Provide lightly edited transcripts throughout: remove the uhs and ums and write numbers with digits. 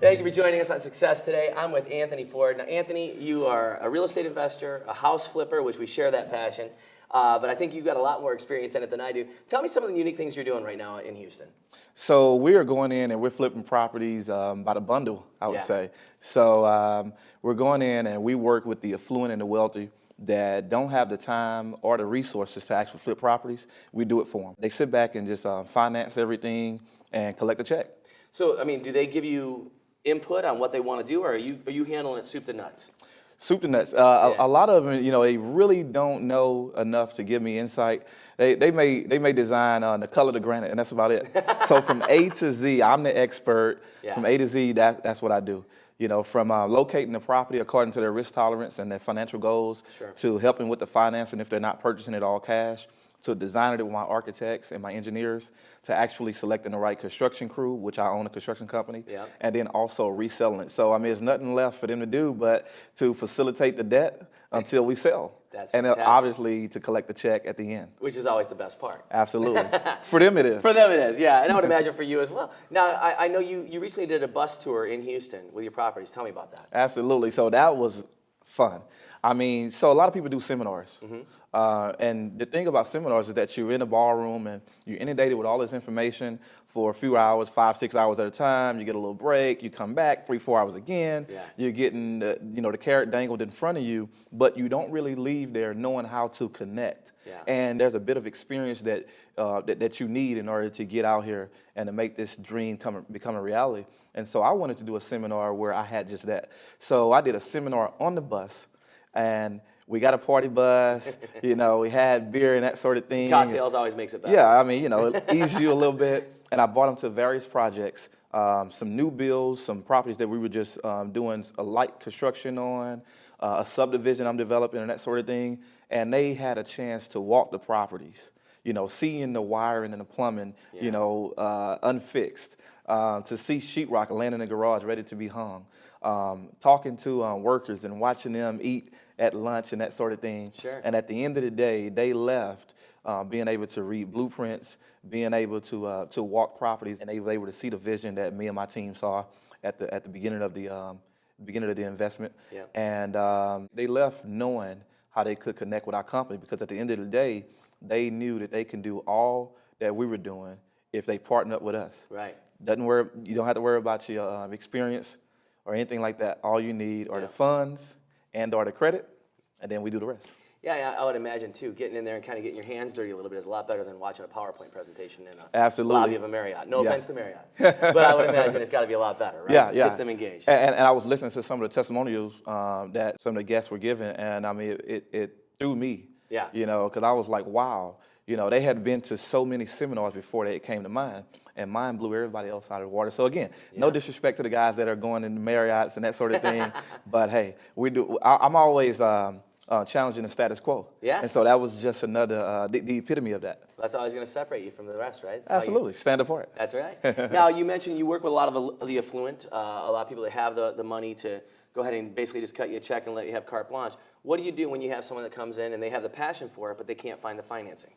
Thank you for joining us on Success Today. I'm with Anthony Ford. Now, Anthony, you are a real estate investor, a house flipper, which we share that passion. But I think you've got a lot more experience in it than I do. Tell me some of the unique things you're doing right now in Houston. So we are going in and we're flipping properties by the bundle, I would say. So we're going in and we work with the affluent and the wealthy that don't have the time or the resources to actually flip properties. We do it for them. They sit back and just finance everything and collect a check. So, I mean, do they give you input on what they want to do, or are you handling it soup to nuts? Soup to nuts. A lot of them, they really don't know enough to give me insight. They may design the color of the granite, and that's about it. So from A to Z, I'm the expert. Yeah. From A to Z, that's what I do. From locating the property according to their risk tolerance and their financial goals, to helping with the financing if they're not purchasing it all cash, to designing it with my architects and my engineers, to actually selecting the right construction crew, which I own a construction company, and then also reselling it. So, I mean, there's nothing left for them to do but to facilitate the debt until we sell. That's and fantastic. Obviously to collect the check at the end. Which is always the best part. Absolutely. For them it is. For them it is, yeah. And I would imagine for you as well. Now, I know you recently did a bus tour in Houston with your properties. Tell me about that. Absolutely. So that was fun. I mean, so a lot of people do seminars. And the thing about seminars is that you're in a ballroom and you're inundated with all this information for a few hours, 5-6 hours at a time. You get a little break, you come back 3-4 hours again. You're getting the carrot dangled in front of you, but you don't really leave there knowing how to connect. And there's a bit of experience that you need in order to get out here and to make this dream become a reality. And so I wanted to do a seminar where I had just that. So I did a seminar on the bus, and we got a party bus, we had beer and that sort of thing. Cocktails always makes it better. Yeah, I mean, it eases you a little bit. And I brought them to various projects, some new builds, some properties that we were just doing a light construction on, a subdivision I'm developing and that sort of thing. And they had a chance to walk the properties, seeing the wiring and the plumbing, unfixed, to see sheetrock laying in the garage ready to be hung, talking to workers and watching them eat at lunch and that sort of thing. And at the end of the day, they left being able to read blueprints, being able to walk properties, and they were able to see the vision that me and my team saw at the beginning of the investment. And they left knowing how they could connect with our company, because at the end of the day, they knew that they can do all that we were doing if they partnered up with us. You don't have to worry about your experience or anything like that. All you need are the funds and or the credit, and then we do the rest. Yeah, I would imagine too, getting in there and kind of getting your hands dirty a little bit is a lot better than watching a PowerPoint presentation in a lobby of a Marriott. No offense to Marriotts, but I would imagine it's got to be a lot better, right? Gets them engaged. And I was listening to some of the testimonials that some of the guests were giving, and I mean, it threw me. Because I was like, wow. They had been to so many seminars before they came to mine, and mine blew everybody else out of the water. So again, no disrespect to the guys that are going in the Marriotts and that sort of thing, but hey, we do. I'm always challenging the status quo. And so that was just another, the epitome of that. That's always going to separate you from the rest, right? Absolutely, stand apart. That's right. Now, you mentioned you work with a lot of the affluent, a lot of people that have the money to go ahead and basically just cut you a check and let you have carte blanche. What do you do when you have someone that comes in and they have the passion for it, but they can't find the financing?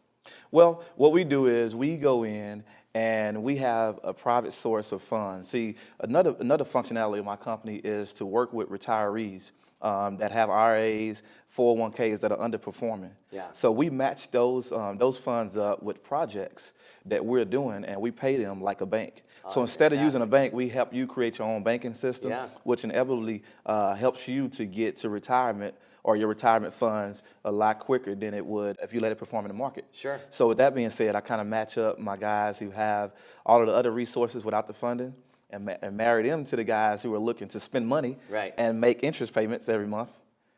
Well, what we do is we go in and we have a private source of funds. See, another functionality of my company is to work with retirees that have IRAs, 401ks that are underperforming. So we match those funds up with projects that we're doing, and we pay them like a bank. So instead of using a bank, we help you create your own banking system, which inevitably helps you to get to retirement or your retirement funds a lot quicker than it would if you let it perform in the market. So with that being said, I kind of match up my guys who have all of the other resources without the funding and marry them to the guys who are looking to spend money and make interest payments every month.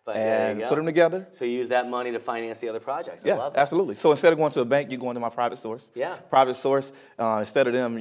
And put them together. So you use that money to finance the other projects. I love that. Absolutely. So instead of going to a bank, you go into my private source. Private source, instead of them,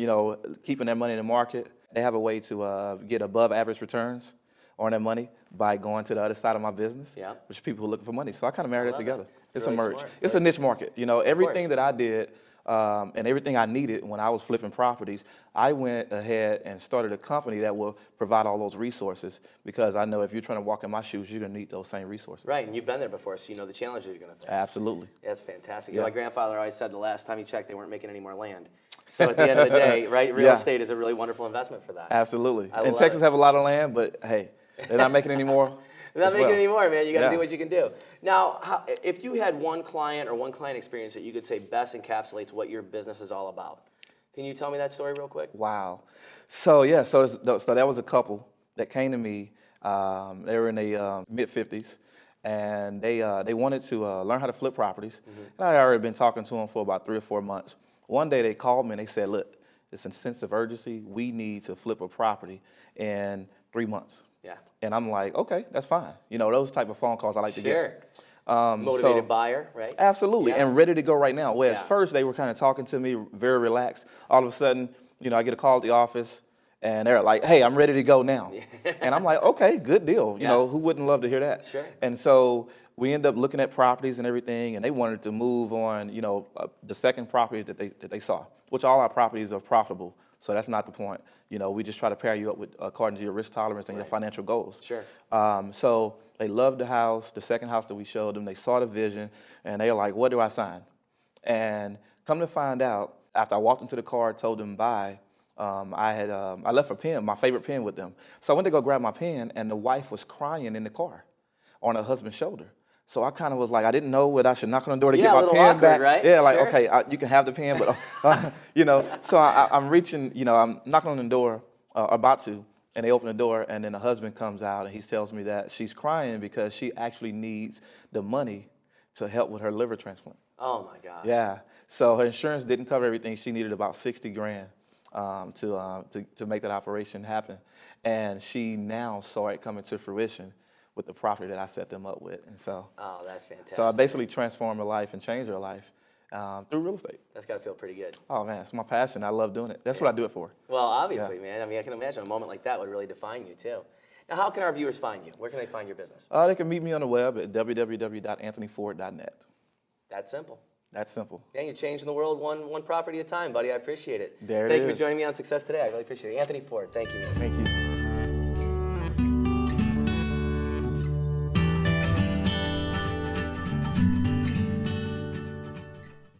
keeping their money in the market, they have a way to get above average returns on their money by going to the other side of my business, which are people who are looking for money. So I kind of married it together. It's a merge. It's a niche market. Everything that I did and everything I needed when I was flipping properties, I went ahead and started a company that will provide all those resources, because I know if you're trying to walk in my shoes, you're going to need those same resources. Right, and you've been there before, so you know the challenges you're going to face. Absolutely. That's fantastic. My grandfather always said the last time he checked, they weren't making any more land. So at the end of the day, right, real Yeah. estate is a really wonderful investment for that. Absolutely. I And love Texas it. have a lot of land, but hey, they're not making any more. They're not as making well. any more, man. You got to Yeah. do what you can do. Now, if you had one client or one client experience that you could say best encapsulates what your business is all about, can you tell me that story real quick? Wow. So yeah, so that was a couple that came to me. They were in their mid-50s, and they wanted to learn how to flip properties. And I had already been talking to them for about 3 or 4 months. One day they called me and they said, "Look, it's a sense of urgency. We need to flip a property in 3 months." Yeah. And I'm like, okay, that's fine. You know, those type of phone calls I like to get. Sure. Motivated so- buyer, right? Absolutely, Yeah. and ready to go right now. Whereas Yeah. first they were kind of talking to me very relaxed. All of a sudden, you know, I get a call at the office, and they're like, "Hey, I'm ready to go now." And I'm like, "Okay, good deal." You Yeah. know, who wouldn't love to hear that? Sure. And so we end up looking at properties and everything, and they wanted to move on. You know, the second property that they saw, which all our properties are profitable. So that's not the point. You know, we just try to pair you up with according to your risk tolerance and your financial goals. Sure. So they loved the house, the second house that we showed them. They saw the vision, and they were like, "What do I sign?" And come to find out, after I walked into the car, told them bye, I left a pen, my favorite pen, with them. So I went to go grab my pen, and the wife was crying in the car on her husband's shoulder. So I kind of was like, I didn't know whether I should knock on the door to Yeah, get a my little pen awkward, back. right? Yeah, like, Sure. okay, you can have the pen, but, you know. So I'm reaching, you know, I'm knocking on the door, about to, and they open the door, and then the husband comes out, and he tells me that she's crying because she actually needs the money to help with her liver transplant. Oh my gosh. Yeah. So her insurance didn't cover everything. She needed about 60 grand to make that operation happen. And she now saw it coming to fruition with the property that I set them up with. And so, Oh, that's fantastic. so I basically transformed her life and changed her life through real estate. That's got to feel pretty good. Oh man, it's my passion. I love doing it. That's what I do it for. Well, obviously, man. I mean, I can imagine a moment like that would really define you too. Now, how can our viewers find you? Where can they find your business? They can meet me on the web at www.anthonyford.net. That's simple. That's simple. Man, you're changing the world one property at a time, buddy. I appreciate it. There it Thank you for is. joining me on Success Today. I really appreciate it. Anthony Ford, thank you, man. Thank you.